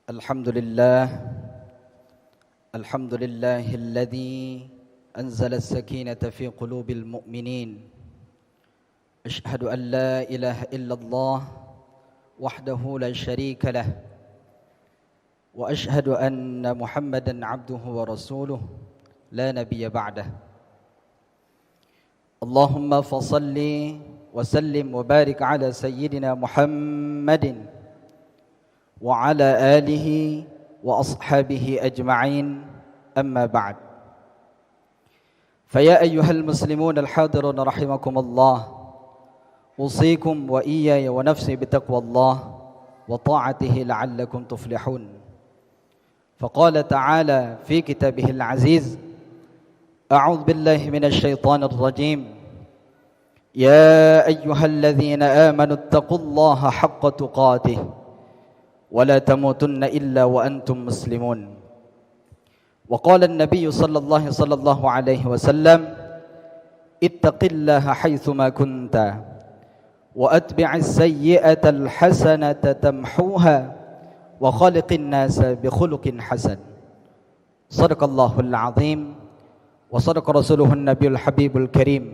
الحمد لله الحمد لله الذي أنزل السكينة في قلوب المؤمنين. أشهد أن لا إله إلا الله وحده لا شريك له، وأشهد أن محمدا عبده ورسوله لا نبي بعده. اللهم فصل وسلم وبارك على سيدنا محمد وعلى آله وأصحابه أجمعين، أما بعد. فيا أيها المسلمون الحاضرون رحمكم الله، أوصيكم وإياي ونفسي بتقوى الله وطاعته لعلكم تفلحون. فقال تعالى في كتابه العزيز: أعوذ بالله من الشيطان الرجيم، يا أيها الذين آمنوا اتقوا الله حق تقاته ولا تموتن إلا وأنتم مسلمون. وقال النبي صلى الله عليه وسلم: اتق الله حيثما كنت وأتبع السيئة الحسنة تمحوها وخالق الناس بخلق حسن. صدق الله العظيم وصدق رسوله النبي الحبيب الكريم،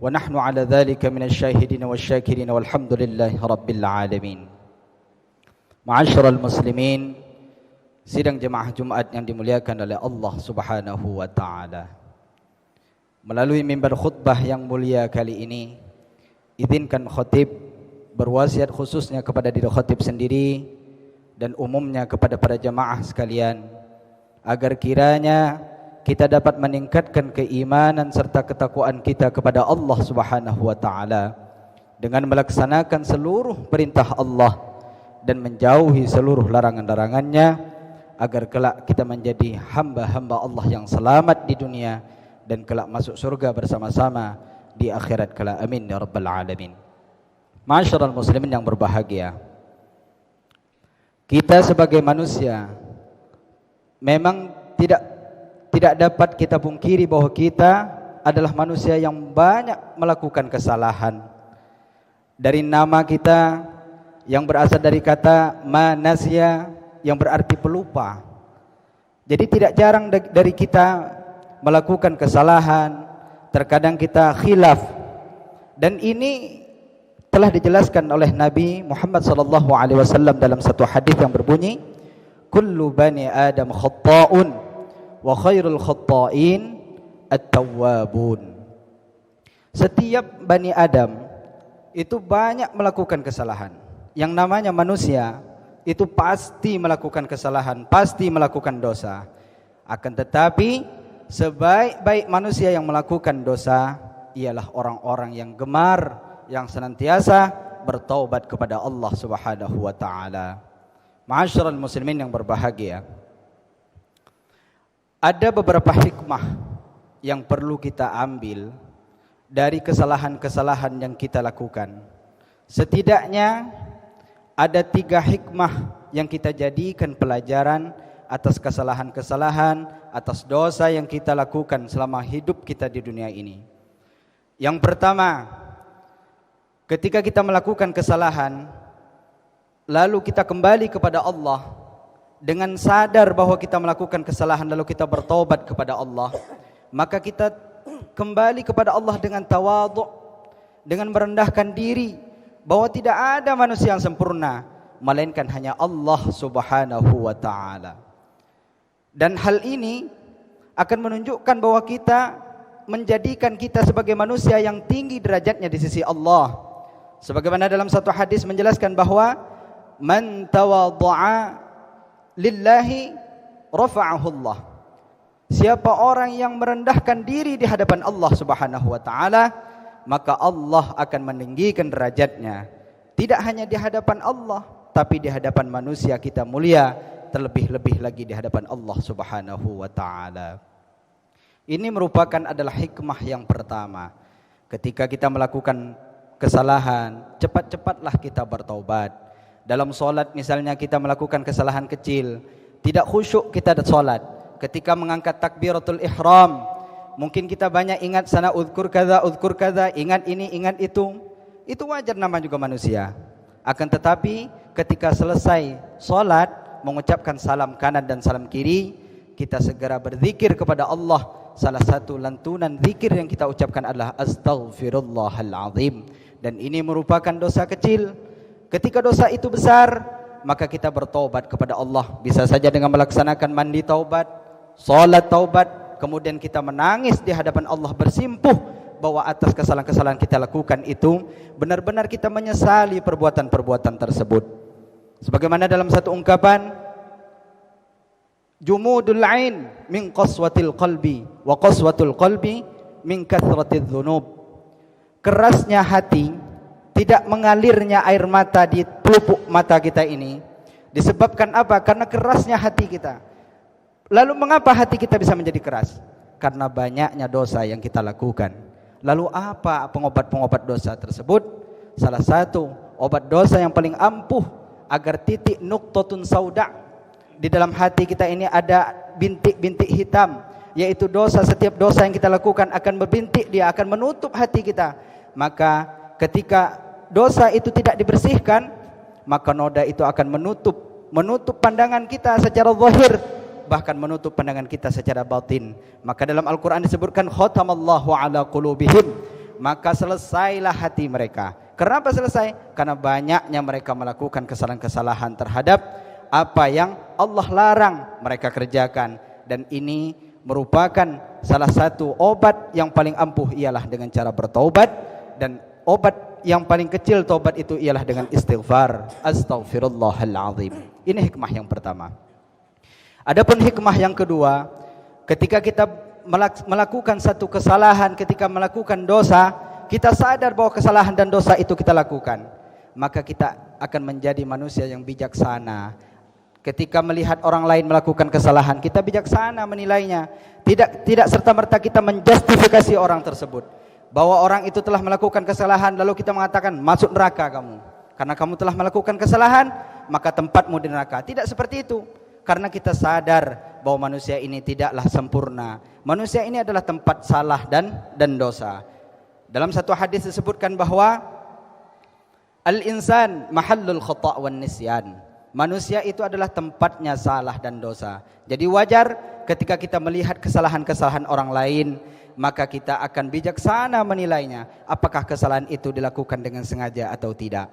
ونحن على ذلك من الشاهدين والشاكرين والحمد لله رب العالمين. Ma'asyiral muslimin, sidang jemaah Jumat yang dimuliakan oleh Allah Subhanahu wa taala. Melalui mimbar khutbah yang mulia kali ini, izinkan khatib berwasiat khususnya kepada diri khatib sendiri dan umumnya kepada para jemaah sekalian, agar kiranya kita dapat meningkatkan keimanan serta ketakwaan kita kepada Allah Subhanahu wa taala dengan melaksanakan seluruh perintah Allah dan menjauhi seluruh larangan-larangannya, agar kelak kita menjadi hamba-hamba Allah yang selamat di dunia dan kelak masuk surga bersama-sama di akhirat kelak. Amin ya rabbal alamin. Ma'asyiral muslimin yang berbahagia, kita sebagai manusia memang tidak dapat kita pungkiri bahwa kita adalah manusia yang banyak melakukan kesalahan. Dari nama kita yang berasal dari kata manasya yang berarti pelupa. Jadi tidak jarang dari kita melakukan kesalahan, terkadang kita khilaf. Dan ini telah dijelaskan oleh Nabi Muhammad SAW dalam satu hadis yang berbunyi, kullu bani Adam khatta'un wa khairul khatta'in at-tawwabun. Setiap bani Adam itu banyak melakukan kesalahan. Yang namanya manusia itu pasti melakukan kesalahan, pasti melakukan dosa. Akan tetapi sebaik-baik manusia yang melakukan dosa ialah orang-orang yang gemar, yang senantiasa bertaubat kepada Allah Subhanahu wa taala. Ma'asyiral muslimin yang berbahagia, ada beberapa hikmah yang perlu kita ambil dari kesalahan-kesalahan yang kita lakukan. Setidaknya ada 3 hikmah yang kita jadikan pelajaran atas kesalahan-kesalahan, atas dosa yang kita lakukan selama hidup kita di dunia ini. Yang pertama, ketika kita melakukan kesalahan, lalu kita kembali kepada Allah dengan sadar bahwa kita melakukan kesalahan, lalu kita bertaubat kepada Allah, maka kita kembali kepada Allah dengan tawadhu', dengan merendahkan diri, bahwa tidak ada manusia yang sempurna melainkan hanya Allah Subhanahu wa taala. Dan hal ini akan menunjukkan bahwa kita menjadikan kita sebagai manusia yang tinggi derajatnya di sisi Allah. Sebagaimana dalam satu hadis menjelaskan bahwa man tawadhu'a lillahi rafa'ahu Allah. Siapa orang yang merendahkan diri di hadapan Allah Subhanahu wa taala, maka Allah akan meninggikan derajatnya. Tidak hanya di hadapan Allah, tapi di hadapan manusia kita mulia, terlebih-lebih lagi di hadapan Allah Subhanahu wa taala. Ini merupakan adalah hikmah yang pertama. Ketika kita melakukan kesalahan, cepat-cepatlah kita bertaubat. Dalam solat misalnya kita melakukan kesalahan kecil, tidak khusyuk kita solat. Ketika mengangkat takbiratul ihram, mungkin kita banyak ingat sana uzkur kaza, ingat ini, ingat itu. Itu wajar, nama juga manusia. Akan tetapi ketika selesai sholat, mengucapkan salam kanan dan salam kiri, kita segera berzikir kepada Allah. Salah satu lantunan zikir yang kita ucapkan adalah Astaghfirullahalazim. Dan ini merupakan dosa kecil. Ketika dosa itu besar, maka kita bertaubat kepada Allah. Bisa saja dengan melaksanakan mandi taubat, salat taubat, kemudian kita menangis di hadapan Allah, bersimpuh bahwa atas kesalahan-kesalahan kita lakukan itu benar-benar kita menyesali perbuatan-perbuatan tersebut. Sebagaimana dalam satu ungkapan, jumudul ain min qaswatil qalbi wa qaswatul qalbi min kathratiz dzunub. Kerasnya hati, tidak mengalirnya air mata di pelupuk mata kita ini disebabkan apa? Karena kerasnya hati kita. Lalu mengapa hati kita bisa menjadi keras? Karena banyaknya dosa yang kita lakukan. Lalu apa pengobat-pengobat dosa tersebut? Salah satu obat dosa yang paling ampuh agar titik nuqtatun sauda di dalam hati kita ini ada bintik-bintik hitam, yaitu dosa. Setiap dosa yang kita lakukan akan berbintik, dia akan menutup hati kita. Maka ketika dosa itu tidak dibersihkan, maka noda itu akan menutup pandangan kita secara zahir, bahkan menutup pandangan kita secara batin. Maka dalam Al-Quran disebutkan khatamallahu ala qulubihim, maka selesailah hati mereka. Kenapa selesai? Karena banyaknya mereka melakukan kesalahan-kesalahan terhadap apa yang Allah larang mereka kerjakan. Dan ini merupakan salah satu obat yang paling ampuh ialah dengan cara bertaubat. Dan obat yang paling kecil taubat itu ialah dengan istighfar, Astaghfirullahalazim. Ini hikmah yang pertama. Adapun hikmah yang kedua, ketika kita melakukan satu kesalahan, ketika melakukan dosa, kita sadar bahwa kesalahan dan dosa itu kita lakukan, maka kita akan menjadi manusia yang bijaksana. Ketika melihat orang lain melakukan kesalahan, kita bijaksana menilainya. Tidak serta-merta kita menjustifikasi orang tersebut, bahwa orang itu telah melakukan kesalahan lalu kita mengatakan masuk neraka kamu, karena kamu telah melakukan kesalahan maka tempatmu di neraka. Tidak seperti itu. Karena kita sadar bahwa manusia ini tidaklah sempurna. Manusia ini adalah tempat salah dan dosa. Dalam satu hadis disebutkan bahwa al-insan mahallul khata' wan nisyan. Manusia itu adalah tempatnya salah dan dosa. Jadi wajar ketika kita melihat kesalahan-kesalahan orang lain, maka kita akan bijaksana menilainya. Apakah kesalahan itu dilakukan dengan sengaja atau tidak.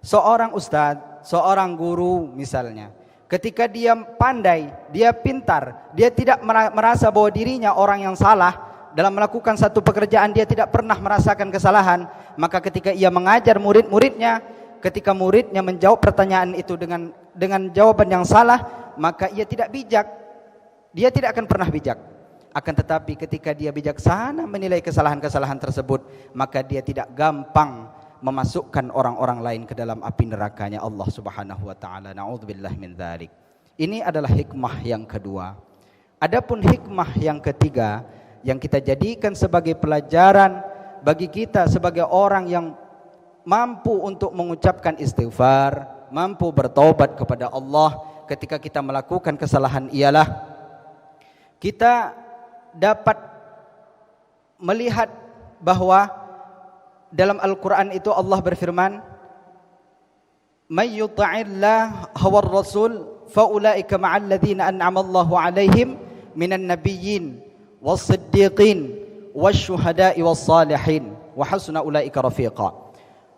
Seorang ustadz, seorang guru misalnya, ketika dia pandai, dia pintar, dia tidak merasa bahwa dirinya orang yang salah dalam melakukan satu pekerjaan, dia tidak pernah merasakan kesalahan. Maka ketika ia mengajar murid-muridnya, ketika muridnya menjawab pertanyaan itu dengan jawaban yang salah, maka ia tidak bijak. Dia tidak akan pernah bijak. Akan tetapi ketika dia bijaksana menilai kesalahan-kesalahan tersebut, maka dia tidak gampang memasukkan orang-orang lain ke dalam api nerakanya Allah Subhanahu wa taala. Na'udzubillah min dzalik. Ini adalah hikmah yang kedua. Adapun hikmah yang ketiga yang kita jadikan sebagai pelajaran bagi kita sebagai orang yang mampu untuk mengucapkan istighfar, mampu bertaubat kepada Allah ketika kita melakukan kesalahan ialah kita dapat melihat bahwa dalam Al-Quran itu Allah berfirman, "May yuta'illah hawar rasul faulaika ma'al ladzina an'ama Allahu 'alaihim minan nabiyyin was-siddiqin wasyuhada'i was-salihin wa hasuna ulaika rafiqa."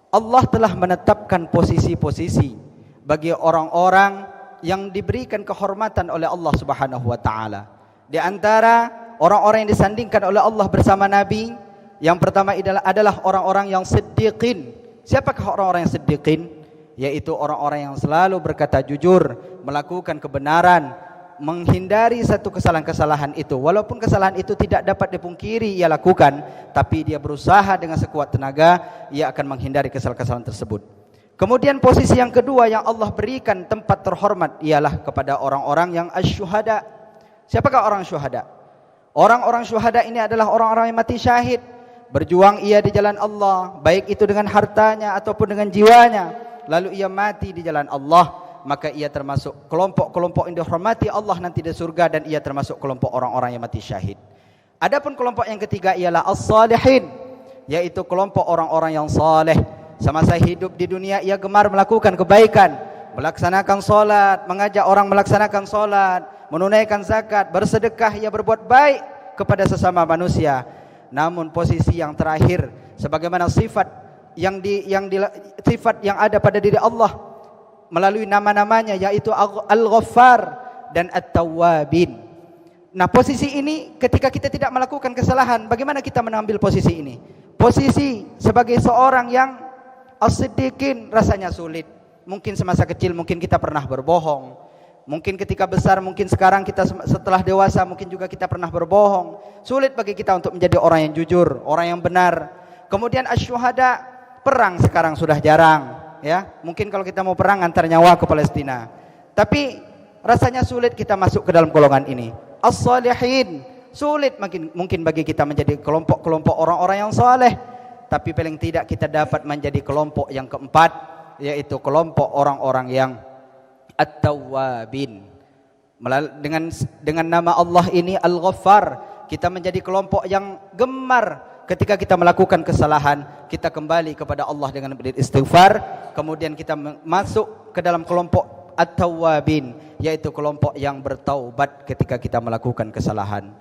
Allah telah menetapkan posisi-posisi bagi orang-orang yang diberikan kehormatan oleh Allah Subhanahu wa taala. Di antara orang-orang yang disandingkan oleh Allah bersama Nabi, yang pertama adalah orang-orang yang siddiqin. Siapakah orang-orang yang siddiqin? Yaitu orang-orang yang selalu berkata jujur, melakukan kebenaran, menghindari satu kesalahan-kesalahan itu. Walaupun kesalahan itu tidak dapat dipungkiri ia lakukan, tapi dia berusaha dengan sekuat tenaga, ia akan menghindari kesalahan-kesalahan tersebut. Kemudian posisi yang kedua yang Allah berikan tempat terhormat ialah kepada orang-orang yang asyuhada. Siapakah orang syuhada? Orang-orang syuhada ini adalah orang-orang yang mati syahid. Berjuang ia di jalan Allah, baik itu dengan hartanya ataupun dengan jiwanya, lalu ia mati di jalan Allah, maka ia termasuk kelompok-kelompok yang dihormati Allah nanti di surga, dan ia termasuk kelompok orang-orang yang mati syahid. Adapun kelompok yang ketiga ialah as-salihin, yaitu kelompok orang-orang yang saleh. Semasa hidup di dunia ia gemar melakukan kebaikan, melaksanakan solat, mengajak orang melaksanakan solat, menunaikan zakat, bersedekah, ia berbuat baik kepada sesama manusia. Namun posisi yang terakhir, sebagaimana sifat sifat yang ada pada diri Allah melalui nama-namanya, yaitu Al-Ghaffar dan At-Tawwabin. Nah, posisi ini ketika kita tidak melakukan kesalahan, bagaimana kita mengambil posisi ini? Posisi sebagai seorang yang as-siddiqin rasanya sulit. Mungkin semasa kecil mungkin kita pernah berbohong. Mungkin ketika besar, mungkin sekarang kita setelah dewasa mungkin juga kita pernah berbohong. Sulit bagi kita untuk menjadi orang yang jujur, orang yang benar. Kemudian asyuhada, perang sekarang sudah jarang, ya. Mungkin kalau kita mau perang antar nyawa ke Palestina. Tapi rasanya sulit kita masuk ke dalam golongan ini. As-salihin, sulit mungkin bagi kita menjadi kelompok-kelompok orang-orang yang saleh. Tapi paling tidak kita dapat menjadi kelompok yang keempat, yaitu kelompok orang-orang yang At-Tawwabin. Dengan nama Allah ini Al-Ghaffar, kita menjadi kelompok yang gemar ketika kita melakukan kesalahan, kita kembali kepada Allah dengan beristighfar. Kemudian kita masuk ke dalam kelompok At-Tawwabin, yaitu kelompok yang bertaubat ketika kita melakukan kesalahan.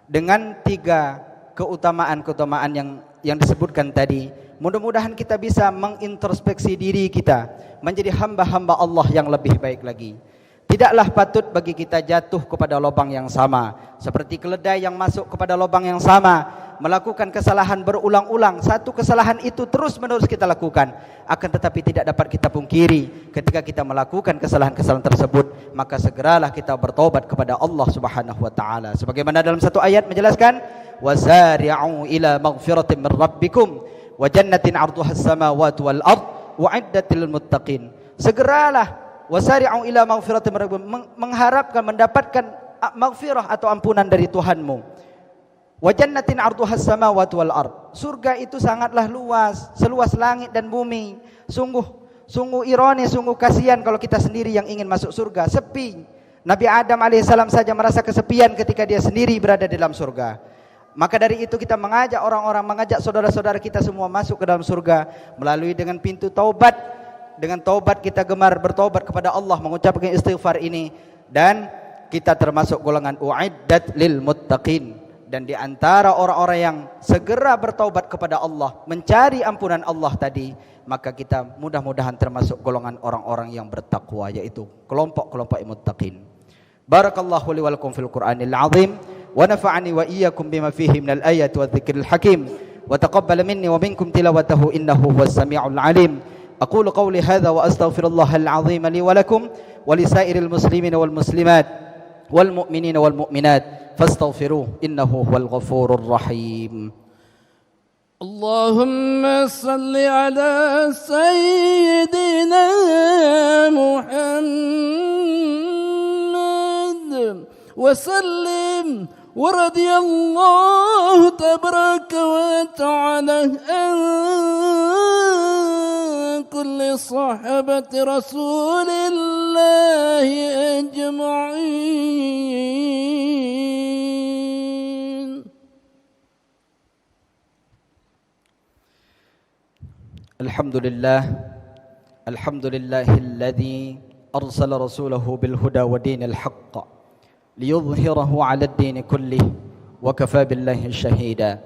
Dengan 3 keutamaan yang disebutkan tadi, mudah-mudahan kita bisa mengintrospeksi diri kita menjadi hamba-hamba Allah yang lebih baik lagi. Tidaklah patut bagi kita jatuh kepada lubang yang sama, seperti keledai yang masuk kepada lubang yang sama, melakukan kesalahan berulang-ulang. Satu kesalahan itu terus-menerus kita lakukan, akan tetapi tidak dapat kita pungkiri ketika kita melakukan kesalahan-kesalahan tersebut, maka segeralah kita bertobat kepada Allah Subhanahu wa taala. Sebagaimana dalam satu ayat menjelaskan, wasari'u ila maghfiratin min rabbikum wa jannatin 'arduhas samawati wal ard u'iddat lil muttaqin. Segeralah wasari'u ila maghfiratin min rabbikum, mengharapkan mendapatkan maghfirah atau ampunan dari Tuhanmu. Wa jannatin 'arduhas samawati wal ard. Surga itu sangatlah luas, seluas langit dan bumi. Sungguh ironis, sungguh kasihan kalau kita sendiri yang ingin masuk surga, sepi. Nabi Adam alaihissalam saja merasa kesepian ketika dia sendiri berada di dalam surga. Maka dari itu kita mengajak orang-orang, mengajak saudara-saudara kita semua masuk ke dalam surga melalui dengan pintu taubat. Dengan taubat kita gemar bertaubat kepada Allah, mengucapkan istighfar ini, dan kita termasuk golongan u'iddat lil muttaqin. Dan di antara orang-orang yang segera bertaubat kepada Allah, mencari ampunan Allah tadi, maka kita mudah-mudahan termasuk golongan orang-orang yang bertakwa, yaitu kelompok-kelompok muttaqin. Barakallahu li wa lakum fil Qur'anil azim, wa nafa'ani wa iyyakum bima fihi minal ayati wadh-dhikril hakim, wa taqabbal minni wa minkum tilawatahu innahu huwas samiul alim. Aqulu qawli hadza wa astaghfirullahal azim li wa lakum wa lisairil muslimina wal muslimat wal mu'minina wal mu'minat فاستغفروه إنه هو الغفور الرحيم. اللهم صل على سيدنا محمد وسلم ورضي الله تبارك وتعالى عن كل صحابة رسول الله أجمعين. الحمد لله الذي أرسل رسوله بالهدى ودين الحق ليظهره على الدين كله وكفى بالله شهيدا.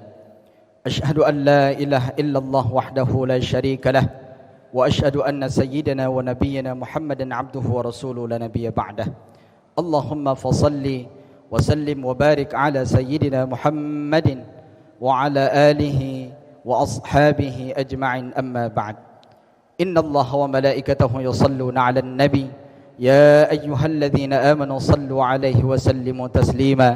أشهد أن لا إله إلا الله وحده لا شريك له وأشهد أن سيدنا ونبينا محمدا عبده ورسوله لا نبي بعده. اللهم فصل وسلم وبارك على سيدنا محمد وعلى آله وأصحابه أجمعين. أما بعد، إن الله وملائكته يصلون على النبي يا أيها الذين آمنوا صلوا عليه وسلموا تسليما.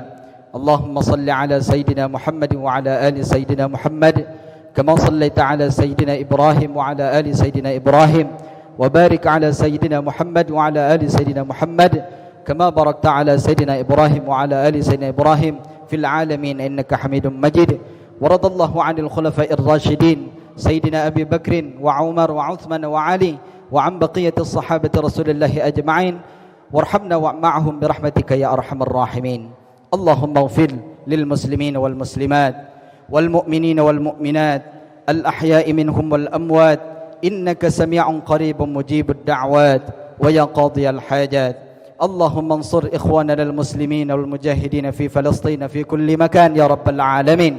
اللهم صل على سيدنا محمد وعلى آل سيدنا محمد كما صليت على سيدنا إبراهيم وعلى آل سيدنا إبراهيم، وبارك على سيدنا محمد وعلى آل سيدنا محمد كما باركت على سيدنا إبراهيم وعلى آل سيدنا إبراهيم في العالمين إنك حميد مجيد. ورضى الله عن الخلفاء الراشدين سيدنا أبي بكر وعمر وعثمان وعلي وعن بقية الصحابة رسول الله أجمعين، وارحمنا معهم برحمتك يا أرحم الراحمين. اللهم اغفر للمسلمين والمسلمات والمؤمنين والمؤمنات الأحياء منهم والأموات إنك سميع قريب مجيب الدعوات. ويا قاضي الحاجات. اللهم انصر إخواننا المسلمين والمجاهدين في فلسطين في كل مكان يا رب العالمين.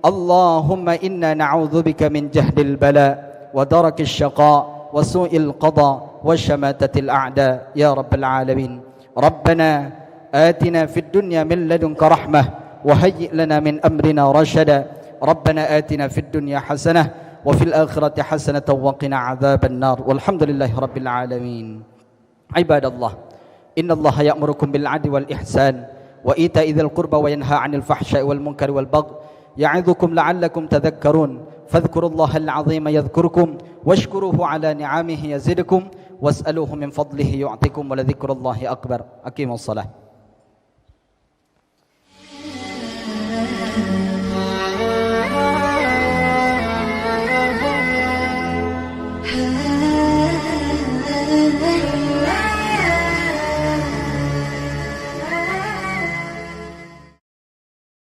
اللهم إنا نعوذ بك من جهد البلاء ودرك الشقاء وسوء القضاء وشماتة الأعداء يا رب العالمين. ربنا آتنا في الدنيا من لدنك رحمة وهيئ لنا من أمرنا رشدا. ربنا آتنا في الدنيا حسنة وفي الآخرة حسنة وقنا عذاب النار والحمد لله رب العالمين. عباد الله، إن الله يأمركم بالعدل والإحسان وإيتاء ذي القربى وينهى عن الفحشاء والمنكر والبغي يعظكم لعلكم تذكرون. فاذكروا الله العظيم يذكركم واشكروه على نعمه يزدكم واسألوه من فضله يعطكم ولذكر الله أكبر. أقيموا الصلاة.